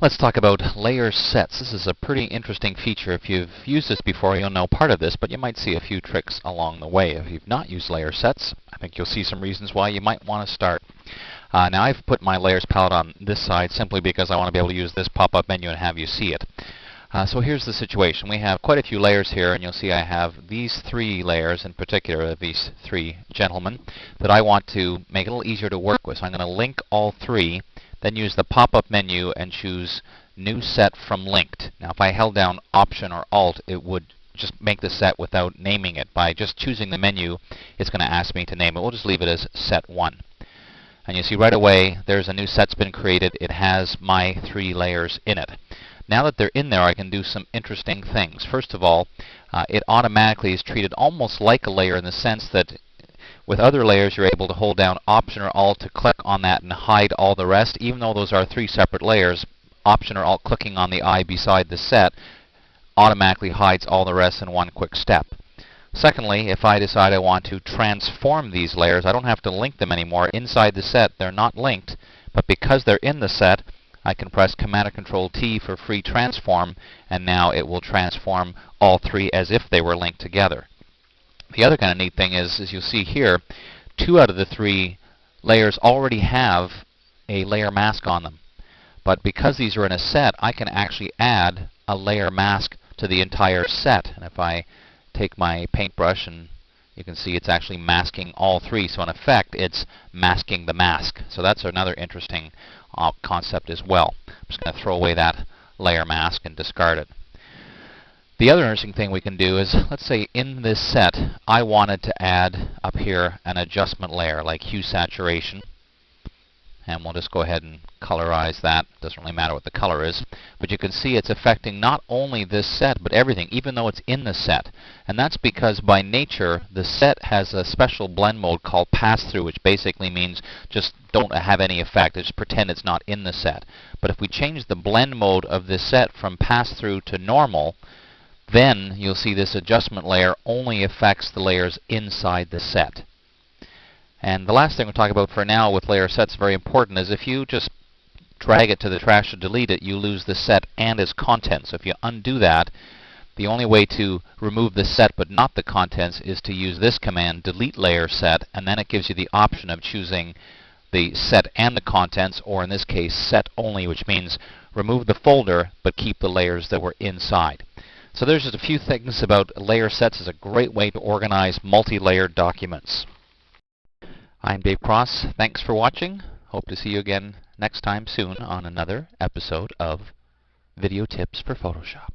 Let's talk about layer sets. This is a pretty interesting feature. If you've used this before, you'll know part of this, but you might see a few tricks along the way. If you've not used layer sets, I think you'll see some reasons why you might want to start. Now I've put my layers palette on this side simply because I want to be able to use this pop-up menu and have you see it. So here's the situation. We have quite a few layers here, and you'll see I have these three layers in particular, these three gentlemen, that I want to make it a little easier to work with. So I'm going to link all three, then use the pop-up menu and choose New Set from Linked. Now if I held down Option or Alt, it would just make the set without naming it. By just choosing the menu, it's going to ask me to name it. We'll just leave it as Set 1. And you see right away there's a new set's been created. It has my three layers in it. Now that they're in there, I can do some interesting things. First of all, it automatically is treated almost like a layer in the sense that with other layers you're able to hold down Option or Alt to click on that and hide all the rest. Even though those are three separate layers, Option or Alt clicking on the eye beside the set automatically hides all the rest in one quick step. Secondly, if I decide I want to transform these layers, I don't have to link them anymore. Inside the set they're not linked, but because they're in the set, I can press Command or Control T for free transform, and now it will transform all three as if they were linked together. The other kind of neat thing is, as you'll see here, 2 out of the 3 layers already have a layer mask on them. But because these are in a set, I can actually add a layer mask to the entire set. And if I take my paintbrush, and you can see it's actually masking all 3. So in effect, it's masking the mask. So that's another interesting concept as well. I'm just going to throw away that layer mask and discard it. The other interesting thing we can do is, let's say in this set, I wanted to add up here an adjustment layer like hue saturation. And we'll just go ahead and colorize that. Doesn't really matter what the color is. But you can see it's affecting not only this set, but everything, even though it's in the set. And that's because by nature, the set has a special blend mode called pass-through, which basically means just don't have any effect. Just pretend it's not in the set. But if we change the blend mode of this set from pass-through to normal, then you'll see this adjustment layer only affects the layers inside the set. And the last thing we'll talk about for now with layer sets, very important, is if you just drag it to the trash or delete it, you lose the set and its contents. So if you undo that, the only way to remove the set but not the contents is to use this command, delete layer set, and then it gives you the option of choosing the set and the contents, or in this case, set only, which means remove the folder but keep the layers that were inside. So there's just a few things about layer sets. It's a great way to organize multi-layered documents. I'm Dave Cross. Thanks for watching. Hope to see you again next time soon on another episode of Video Tips for Photoshop.